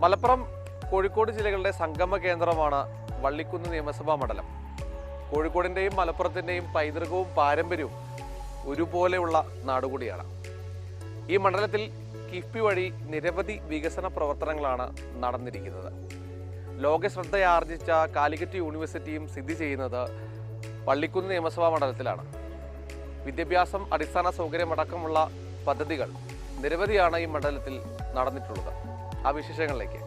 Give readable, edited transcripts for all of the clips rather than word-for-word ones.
മലപ്പുറം കോഴിക്കോട് ജില്ലകളുടെ സംഗമ കേന്ദ്രമാണ് വള്ളിക്കുന്ന് നിയമസഭാ മണ്ഡലം. കോഴിക്കോടിൻ്റെയും മലപ്പുറത്തിൻ്റെയും പൈതൃകവും പാരമ്പര്യവും ഒരുപോലെയുള്ള നാടുകൂടിയാണ്. ഈ മണ്ഡലത്തിൽ കിഫ്ബി വഴി നിരവധി വികസന പ്രവർത്തനങ്ങളാണ് നടന്നിരിക്കുന്നത്. ലോകശ്രദ്ധയാർജിച്ച കാലിക്കറ്റ് യൂണിവേഴ്സിറ്റിയും സ്ഥിതി ചെയ്യുന്നത് വള്ളിക്കുന്ന് നിയമസഭാ മണ്ഡലത്തിലാണ്. വിദ്യാഭ്യാസം, അടിസ്ഥാന സൗകര്യമടക്കമുള്ള പദ്ധതികൾ നിരവധിയാണ് ഈ മണ്ഡലത്തിൽ നടന്നിട്ടുള്ളത്. ആ വിശേഷങ്ങളിലേക്ക്.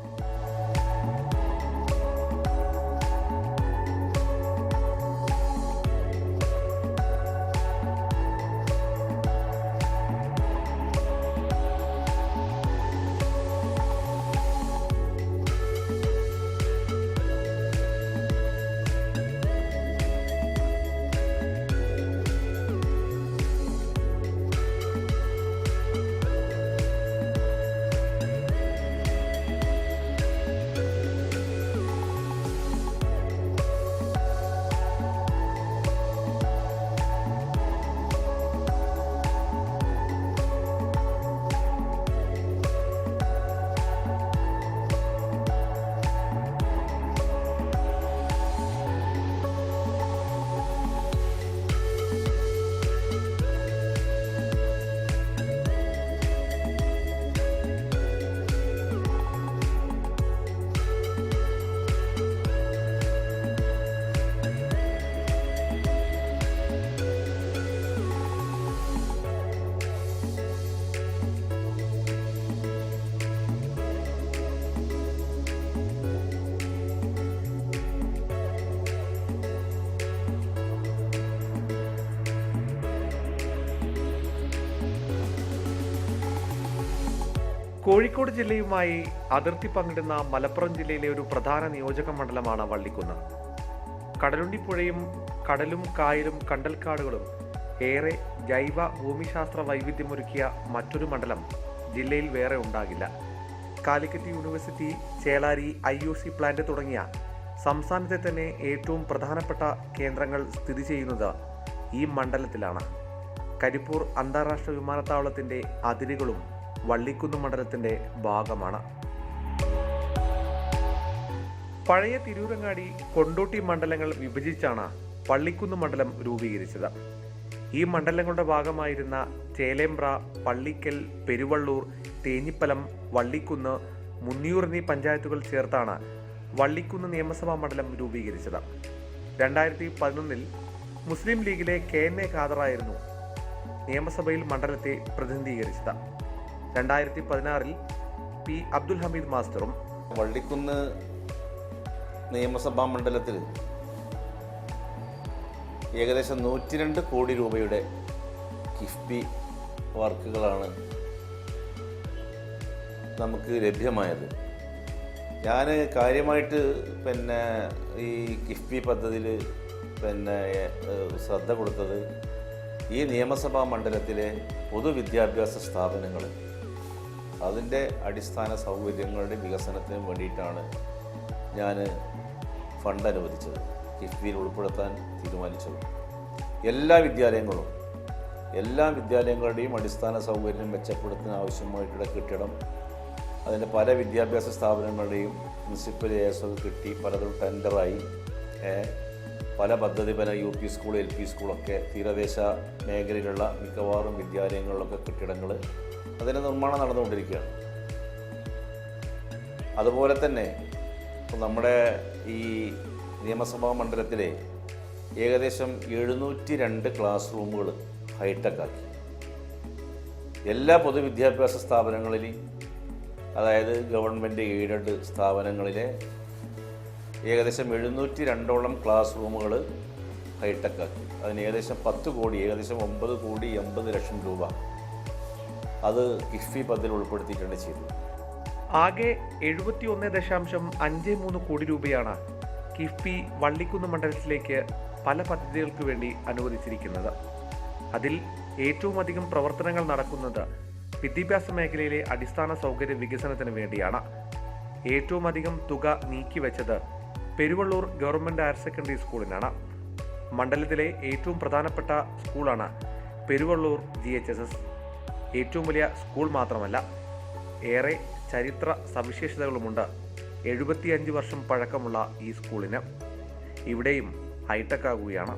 കോഴിക്കോട് ജില്ലയുമായി അതിർത്തി പങ്കിടുന്ന മലപ്പുറം ജില്ലയിലെ ഒരു പ്രധാന നിയോജക മണ്ഡലമാണ് വള്ളിക്കുന്ന്. കടലുണ്ടിപ്പുഴയും കടലും കായലും കണ്ടൽക്കാടുകളും ഏറെ ജൈവ ഭൂമിശാസ്ത്ര വൈവിധ്യമൊരുക്കിയ മറ്റൊരു മണ്ഡലം ജില്ലയിൽ വേറെ ഉണ്ടാകില്ല. Calicut university, Chelari IOC plant തുടങ്ങിയ സംസ്ഥാനത്തെ തന്നെ ഏറ്റവും പ്രധാനപ്പെട്ട കേന്ദ്രങ്ങൾ സ്ഥിതി ചെയ്യുന്നത് ഈ മണ്ഡലത്തിലാണ്. കരിപ്പൂർ അന്താരാഷ്ട്ര വിമാനത്താവളത്തിൻ്റെ അതിരുകളും വള്ളിക്കുന്ന് മണ്ഡലത്തിൻ്റെ ഭാഗമാണ്. പഴയ തിരൂരങ്ങാടി, കൊണ്ടോട്ടി മണ്ഡലങ്ങൾ വിഭജിച്ചാണ് വള്ളിക്കുന്ന് മണ്ഡലം രൂപീകരിച്ചത്. ഈ മണ്ഡലങ്ങളുടെ ഭാഗമായിരുന്ന ചേലേമ്പ്ര, പള്ളിക്കൽ, പെരുവള്ളൂർ, തേഞ്ഞിപ്പലം, വള്ളിക്കുന്ന്, മുന്നിയൂർ എന്നീ പഞ്ചായത്തുകൾ ചേർത്താണ് വള്ളിക്കുന്ന് നിയമസഭാ മണ്ഡലം രൂപീകരിച്ചത്. 2011 മുസ്ലിം ലീഗിലെ KNA ഖാദറായിരുന്നു നിയമസഭയിൽ മണ്ഡലത്തെ പ്രതിനിധീകരിച്ചത്. 2016 P. അബ്ദുൽ ഹമീദ് മാസ്റ്ററും. വള്ളിക്കുന്ന് നിയമസഭാ മണ്ഡലത്തിൽ ഏകദേശം 102 കോടി രൂപയുടെ കിഫ്ബി വർക്കുകളാണ് നമുക്ക് ലഭ്യമായത്. ഞാൻ കാര്യമായിട്ട് ഈ കിഫ്ബി പദ്ധതിയിൽ ശ്രദ്ധ കൊടുത്തത് ഈ നിയമസഭാ മണ്ഡലത്തിലെ പൊതുവിദ്യാഭ്യാസ സ്ഥാപനങ്ങൾ അതിൻ്റെ അടിസ്ഥാന സൗകര്യങ്ങളുടെ വികസനത്തിന് വേണ്ടിയിട്ടാണ് ഞാൻ ഫണ്ട് അനുവദിച്ചത്, കിഫ്ബിയിൽ ഉൾപ്പെടുത്താൻ തീരുമാനിച്ചത്. എല്ലാ വിദ്യാലയങ്ങളുടെയും അടിസ്ഥാന സൗകര്യം മെച്ചപ്പെടുത്താൻ ആവശ്യമായിട്ടുള്ള കെട്ടിടം, അതിൻ്റെ പല വിദ്യാഭ്യാസ സ്ഥാപനങ്ങളുടെയും മുനിസിപ്പൽ ASO കിട്ടി, പലതും ടെൻഡറായി. പല പദ്ധതി UP സ്കൂൾ, LP സ്കൂളൊക്കെ തീരദേശ മേഖലയിലുള്ള മിക്കവാറും വിദ്യാലയങ്ങളിലൊക്കെ കെട്ടിടങ്ങൾ അതിൻ്റെ നിർമ്മാണം നടന്നുകൊണ്ടിരിക്കുകയാണ്. അതുപോലെ തന്നെ നമ്മുടെ ഈ നിയമസഭാ മണ്ഡലത്തിലെ ഏകദേശം 702 ക്ലാസ് റൂമുകൾ ഹൈടെക് ആക്കി. എല്ലാ പൊതുവിദ്യാഭ്യാസ സ്ഥാപനങ്ങളിലും, അതായത് ഗവൺമെൻറ് എയ്ഡഡ് സ്ഥാപനങ്ങളിലെ ഏകദേശം 702ഓളം ക്ലാസ് റൂമുകൾ ഹൈടെക് ആക്കി. അതിന് ഏകദേശം 10 കോടി, ഏകദേശം 9,80,00,000 രൂപ അത് കിഫ്ബി പദ്ധതിയിൽ ഉൾപ്പെടുത്തിയിട്ടാണ് ചെയ്തത്. ആകെ 71.53 കോടി രൂപയാണ് കിഫ്ബി വള്ളിക്കുന്ന് മണ്ഡലത്തിലേക്ക് പല പദ്ധതികൾക്ക് വേണ്ടി അനുവദിച്ചിരിക്കുന്നത്. അതിൽ ഏറ്റവും അധികം പ്രവർത്തനങ്ങൾ നടക്കുന്നത് വിദ്യാഭ്യാസ മേഖലയിലെ അടിസ്ഥാന സൗകര്യ വികസനത്തിന് വേണ്ടിയാണ്. ഏറ്റവും അധികം തുക നീക്കിവെച്ചത് പെരുവള്ളൂർ ഗവൺമെൻറ് ഹയർ സെക്കൻഡറി സ്കൂളിനാണ്. മണ്ഡലത്തിലെ ഏറ്റവും പ്രധാനപ്പെട്ട സ്കൂളാണ് പെരുവള്ളൂർ GHSS. ഏറ്റവും വലിയ സ്കൂൾ മാത്രമല്ല, ഏറെ ചരിത്ര സവിശേഷതകളുമുണ്ട് 75 വർഷം പഴക്കമുള്ള ഈ സ്കൂളിന്. ഇവിടെയും ഹൈടെക് ആകുകയാണ്.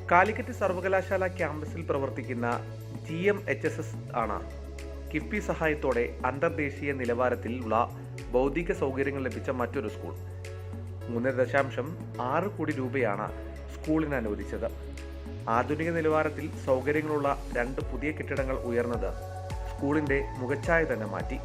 കാലിക്കറ്റ് സർവകലാശാല ക്യാമ്പസിൽ പ്രവർത്തിക്കുന്ന GMHSS ആണ് കിഫ്ബി സഹായത്തോടെ അന്തർദേശീയ നിലവാരത്തിലുള്ള ഭൗതിക സൗകര്യങ്ങൾ ലഭിച്ച മറ്റൊരു സ്കൂൾ. 3.6 കോടി രൂപയാണ് സ്കൂളിന് അനുവദിച്ചത്. ആധുനിക നിലവാരത്തിൽ സൗകര്യങ്ങളുള്ള 2 പുതിയ കെട്ടിടങ്ങൾ ഉയർന്നത് സ്കൂളിന്റെ മുഖച്ഛായ തന്നെ മാറ്റി.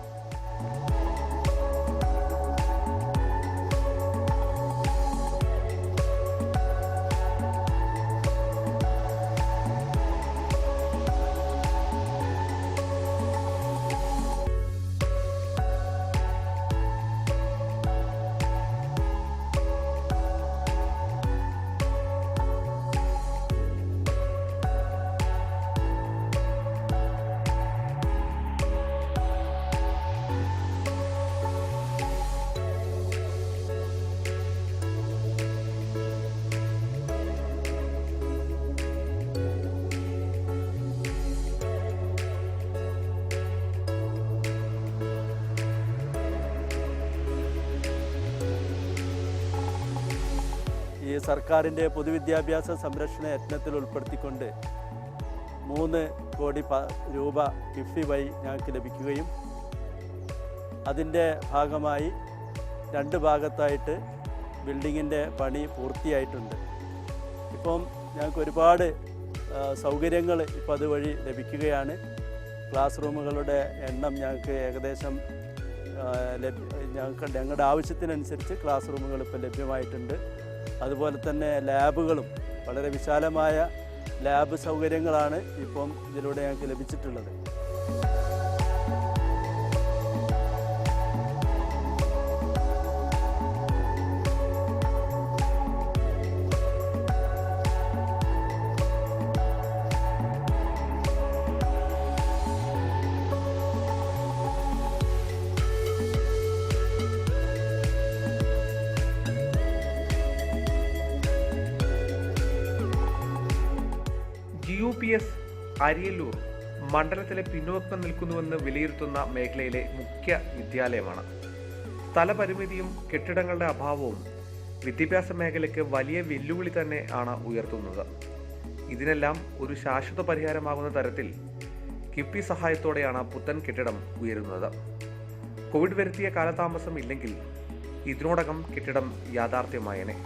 ഈ സർക്കാരിൻ്റെ പൊതുവിദ്യാഭ്യാസ സംരക്ഷണ യജ്ഞത്തിൽ ഉൾപ്പെടുത്തിക്കൊണ്ട് 3 കോടി രൂപ കിഫ്ബി വഴി ഞങ്ങൾക്ക് ലഭിക്കുകയും അതിൻ്റെ ഭാഗമായി 2 ഭാഗത്തായിട്ട് ബിൽഡിങ്ങിൻ്റെ പണി പൂർത്തിയായിട്ടുണ്ട്. ഇപ്പം ഞങ്ങൾക്ക് ഒരുപാട് സൗകര്യങ്ങൾ ഇപ്പോൾ അതുവഴി ലഭിക്കുകയാണ്. ക്ലാസ് റൂമുകളുടെ എണ്ണം ഞങ്ങൾക്ക് ഏകദേശം ഞങ്ങളുടെ ആവശ്യത്തിനനുസരിച്ച് ക്ലാസ് റൂമുകൾ ഇപ്പോൾ ലഭ്യമായിട്ടുണ്ട്. അതുപോലെ തന്നെ ലാബുകളും വളരെ വിശാലമായ ലാബ് സൗകര്യങ്ങളാണ് ഇപ്പം ഇതിലൂടെ ഞങ്ങൾക്ക് ലഭിച്ചിട്ടുള്ളത്. GUPS അരിയല്ലൂർ മണ്ഡലത്തിലെ പിന്നോക്കം നിൽക്കുന്നുവെന്ന് വിലയിരുത്തുന്ന മേഖലയിലെ മുഖ്യ വിദ്യാലയമാണ്. സ്ഥലപരിമിതിയും കെട്ടിടങ്ങളുടെ അഭാവവും വിദ്യാഭ്യാസ മേഖലയ്ക്ക് വലിയ വെല്ലുവിളി തന്നെ ആണ് ഉയർത്തുന്നത്. ഇതിനെല്ലാം ഒരു ശാശ്വത പരിഹാരമാകുന്ന തരത്തിൽ കിഫ്ബി സഹായത്തോടെയാണ് പുത്തൻ കെട്ടിടം ഉയരുന്നത്. കോവിഡ് വരുത്തിയ കാലതാമസം ഇല്ലെങ്കിൽ ഇതിനോടകം കെട്ടിടം യാഥാർത്ഥ്യമായേനെ.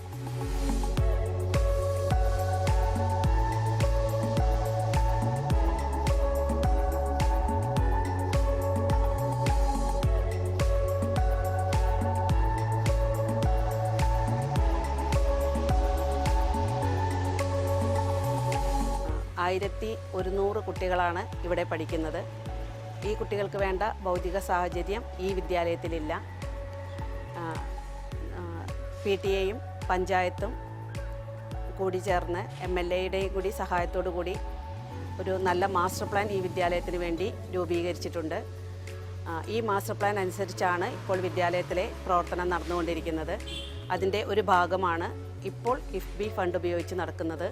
ആയിരത്തി 100 കുട്ടികളാണ് ഇവിടെ പഠിക്കുന്നത്. ഈ കുട്ടികൾക്ക് വേണ്ട ഭൗതിക സാഹചര്യം ഈ വിദ്യാലയത്തിലില്ല. PTA-യും പഞ്ചായത്തും കൂടി ചേർന്ന് MLA-യുടെയും കൂടി സഹായത്തോടു കൂടി ഒരു നല്ല മാസ്റ്റർ പ്ലാൻ ഈ വിദ്യാലയത്തിന് വേണ്ടി രൂപീകരിച്ചിട്ടുണ്ട്. ഈ മാസ്റ്റർ പ്ലാൻ അനുസരിച്ചാണ് ഇപ്പോൾ വിദ്യാലയത്തിലെ പ്രവർത്തനം നടന്നുകൊണ്ടിരിക്കുന്നത്. അതിൻ്റെ ഒരു ഭാഗമാണ് ഇപ്പോൾ കിഫ്ബി ഫണ്ട് ഉപയോഗിച്ച് നടക്കുന്നത്.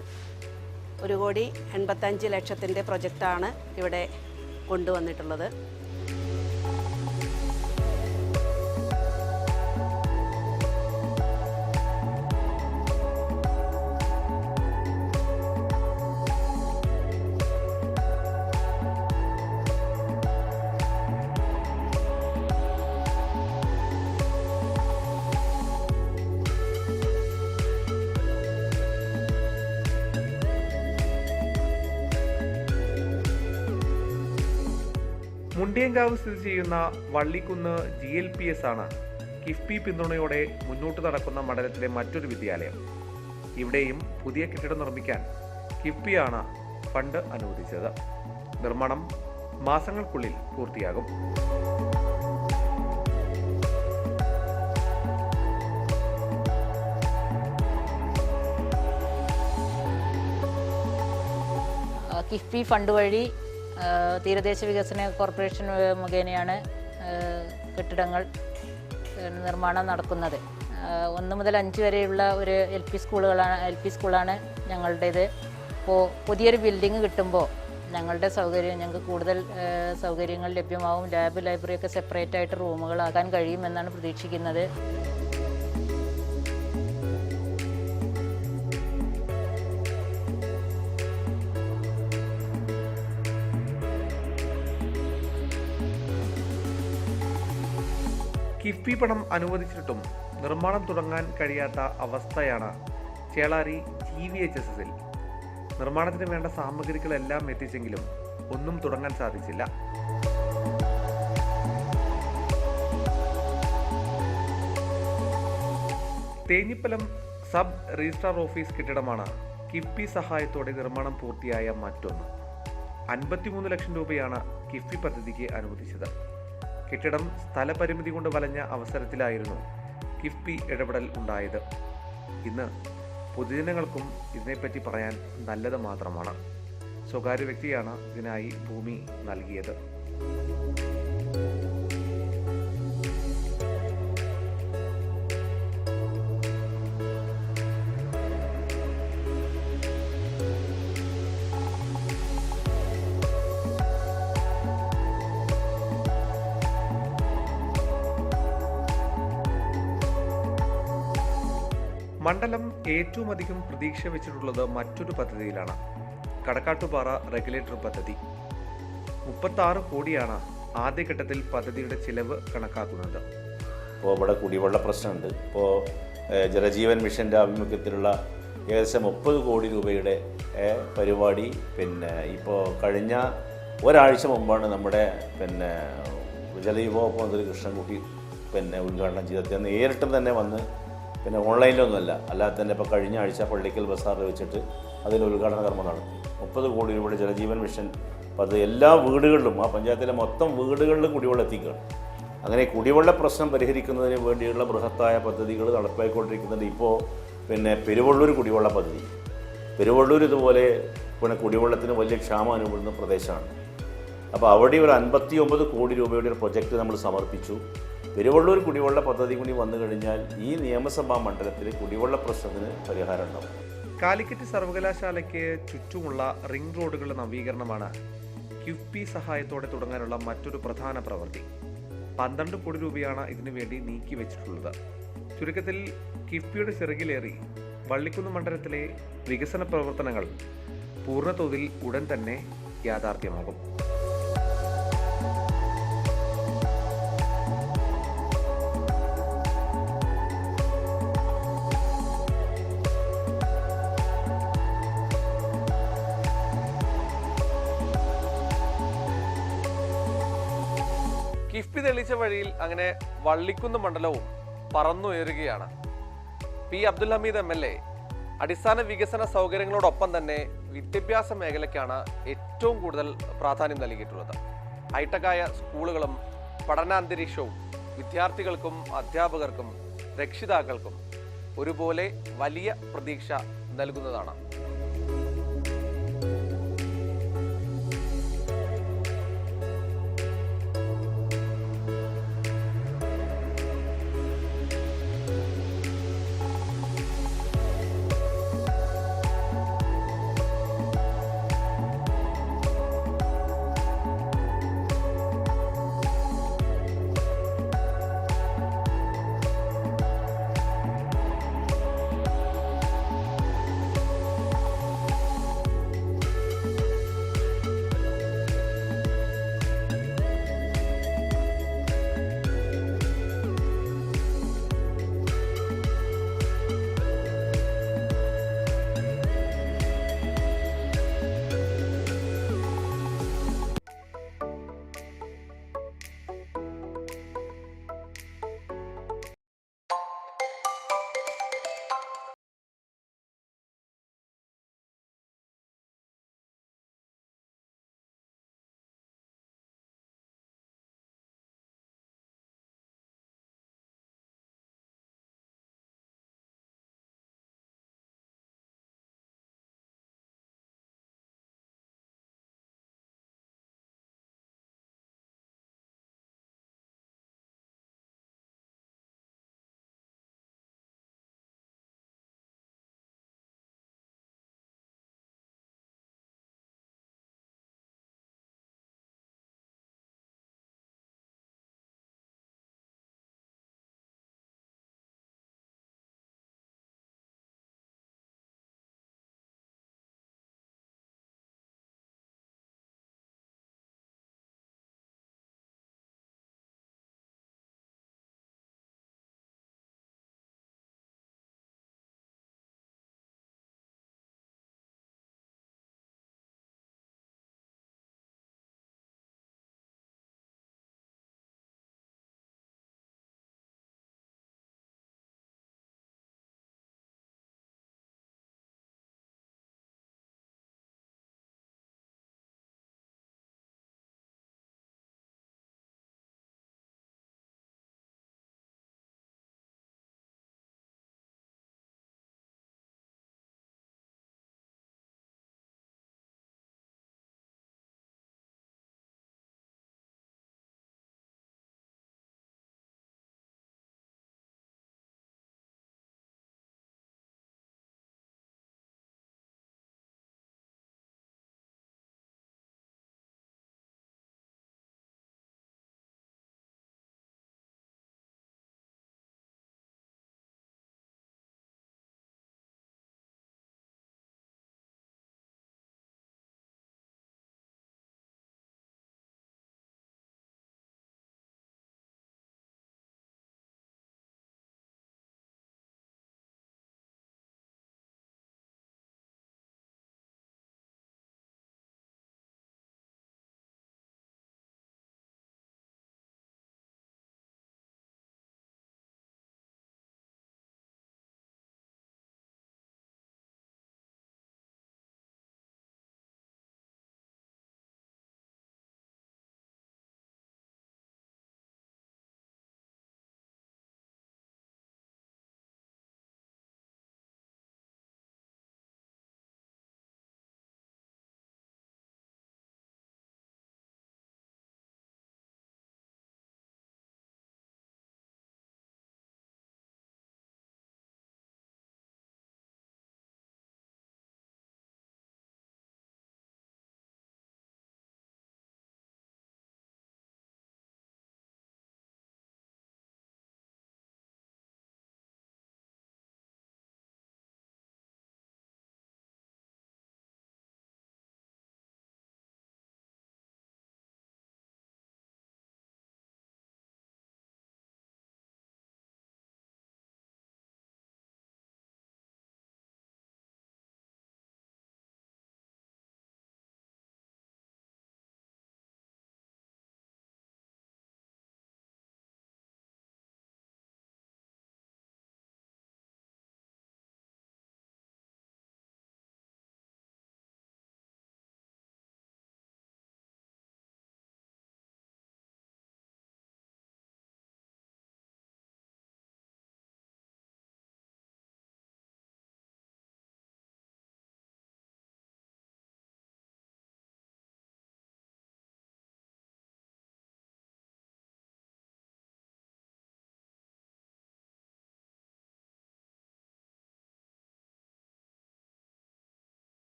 1,85,00,000 പ്രൊജക്റ്റാണ് ഇവിടെ കൊണ്ടുവന്നിട്ടുള്ളത്. മുണ്ടിയങ്കാവ് സ്ഥിതി ചെയ്യുന്ന വള്ളിക്കുന്ന് GLPS ആണ് കിഫ്ബി പിന്തുണയോടെ മുന്നോട്ട് നടക്കുന്ന മണ്ഡലത്തിലെ മറ്റൊരു വിദ്യാലയം. ഇവിടെയും പുതിയ കെട്ടിടം നിർമ്മിക്കാൻ കിഫ്ബിയാണ് ഫണ്ട് അനുവദിച്ചത്. നിർമ്മാണം മാസങ്ങൾക്കുള്ളിൽ പൂർത്തിയാകും. കിഫ്ബി ഫണ്ട് വഴി തീരദേശ വികസന കോർപ്പറേഷൻ മുഖേനയാണ് കെട്ടിടങ്ങൾ നിർമ്മാണം നടക്കുന്നത്. 1 മുതൽ 5 വരെയുള്ള ഒരു എൽ പി സ്കൂളാണ് ഞങ്ങളുടേത്. അപ്പോൾ പുതിയൊരു ബിൽഡിംഗ് കിട്ടുമ്പോൾ ഞങ്ങൾക്ക് കൂടുതൽ സൗകര്യങ്ങൾ ലഭ്യമാവും. ലാബ്, ലൈബ്രറി ഒക്കെ സെപ്പറേറ്റ് ആയിട്ട് റൂമുകളാക്കാൻ കഴിയുമെന്നാണ് പ്രതീക്ഷിക്കുന്നത്. കിഫ്ബി പണം അനുവദിച്ചിട്ടും നിർമ്മാണം തുടങ്ങാൻ കഴിയാത്ത അവസ്ഥയാണ് ചേളാരി GVHSSൽ. നിർമ്മാണത്തിന് വേണ്ട സാമഗ്രികളെല്ലാം എത്തിച്ചെങ്കിലും ഒന്നും തുടങ്ങാൻ സാധിച്ചില്ല. തേഞ്ഞിപ്പലം സബ് രജിസ്ട്രാർ ഓഫീസ് കെട്ടിടമാണ് കിഫ്ബി സഹായത്തോടെ നിർമ്മാണം പൂർത്തിയായ മറ്റൊന്ന്. 53 ലക്ഷം രൂപയാണ് കിഫ്ബി പദ്ധതിക്ക് അനുവദിച്ചത്. കെട്ടിടം സ്ഥലപരിമിതി കൊണ്ട് വലഞ്ഞ അവസരത്തിലായിരുന്നു കിഫ്ബി ഇടപെടൽ ഉണ്ടായത്. ഇന്ന് പൊതുജനങ്ങൾക്കും ഇതിനെപ്പറ്റി പറയാൻ നല്ലത് മാത്രമാണ്. സ്വകാര്യ വ്യക്തിയാണ് ഇതിനായി ഭൂമി നൽകിയത്. മണ്ഡലം ഏറ്റവും അധികം പ്രതീക്ഷ വെച്ചിട്ടുള്ളത് മറ്റൊരു പദ്ധതിയിലാണ്. കടക്കാട്ടുപാറ റെഗുലേറ്റർ പദ്ധതി. 36 കോടിയാണ് ആദ്യഘട്ടത്തിൽ പദ്ധതിയുടെ ചിലവ് കണക്കാക്കുന്നത്. ഇപ്പോൾ ഇവിടെ കുടിവെള്ള പ്രശ്നമുണ്ട്. ഇപ്പോൾ ജലജീവൻ മിഷൻ്റെ ആഭിമുഖ്യത്തിലുള്ള ഏകദേശം 30 കോടി രൂപയുടെ പരിപാടി ഇപ്പോൾ കഴിഞ്ഞ ഒരാഴ്ച മുമ്പാണ് നമ്മുടെ ജലവിഭവ മന്ത്രി കൃഷ്ണൻകുട്ടി ഉദ്ഘാടനം ചെയ്തത്. നേരിട്ട് തന്നെ വന്ന് ഓൺലൈനിലൊന്നുമല്ല, അല്ലാതെ തന്നെ ഇപ്പോൾ കഴിഞ്ഞ ആഴ്ച പള്ളിക്കൽ ബസാറിൽ വെച്ചിട്ട് അതിൻ്റെ ഉദ്ഘാടന കർമ്മം നടത്തി. 30 കോടി രൂപയുടെ ജലജീവൻ മിഷൻ പദ്ധതി എല്ലാ വീടുകളിലും, ആ പഞ്ചായത്തിലെ മൊത്തം വീടുകളിലും കുടിവെള്ളം എത്തിക്കുകയാണ്. അങ്ങനെ കുടിവെള്ള പ്രശ്നം പരിഹരിക്കുന്നതിന് വേണ്ടിയുള്ള ബൃഹത്തായ പദ്ധതികൾ നടപ്പായിക്കൊണ്ടിരിക്കുന്നുണ്ട്. ഇപ്പോൾ പെരുവള്ളൂർ കുടിവെള്ള പദ്ധതി. പെരുവള്ളൂർ ഇതുപോലെ കുടിവെള്ളത്തിന് വലിയ ക്ഷാമം അനുഭവപ്പെടുന്ന പ്രദേശമാണ്. അപ്പോൾ അവിടെ ഒരു 59 കോടി രൂപയുടെ ഒരു പ്രൊജക്റ്റ് നമ്മൾ സമർപ്പിച്ചു. പെരുവള്ളൂർ കുടിവെള്ള പദ്ധതി കൂടി വന്നു കഴിഞ്ഞാൽ ഈ നിയമസഭാ മണ്ഡലത്തിൽ കുടിവെള്ള പ്രശ്നത്തിന് പരിഹാരം ഉണ്ടാവും. കാലിക്കറ്റ് സർവകലാശാലയ്ക്ക് ചുറ്റുമുള്ള റിംഗ് റോഡുകളുടെ നവീകരണമാണ് കിഫ്ബി സഹായത്തോടെ തുടങ്ങാനുള്ള മറ്റൊരു പ്രധാന പ്രവൃത്തി. 12 കോടി രൂപയാണ് ഇതിനു വേണ്ടി നീക്കിവെച്ചിട്ടുള്ളത്. ചുരുക്കത്തിൽ കിഫ്ബിയുടെ ചിറകിലേറി വള്ളിക്കുന്ന് മണ്ഡലത്തിലെ വികസന പ്രവർത്തനങ്ങൾ പൂർണ്ണതോതിൽ ഉടൻ തന്നെ യാഥാർത്ഥ്യമാകും. കിഫ്ബി തെളിയിച്ച വഴിയിൽ അങ്ങനെ വള്ളിക്കുന്ന് മണ്ഡലവും പറന്നുയരുകയാണ്. പി അബ്ദുൽ ഹമീദ് MLA അടിസ്ഥാന വികസന സൗകര്യങ്ങളോടൊപ്പം തന്നെ വിദ്യാഭ്യാസ മേഖലയ്ക്കാണ് ഏറ്റവും കൂടുതൽ പ്രാധാന്യം നൽകിയിട്ടുള്ളത്. ഹൈടെക്കായ സ്കൂളുകളും പഠനാന്തരീക്ഷവും വിദ്യാർത്ഥികൾക്കും അധ്യാപകർക്കും രക്ഷിതാക്കൾക്കും ഒരുപോലെ വലിയ പ്രതീക്ഷ നൽകുന്നതാണ്.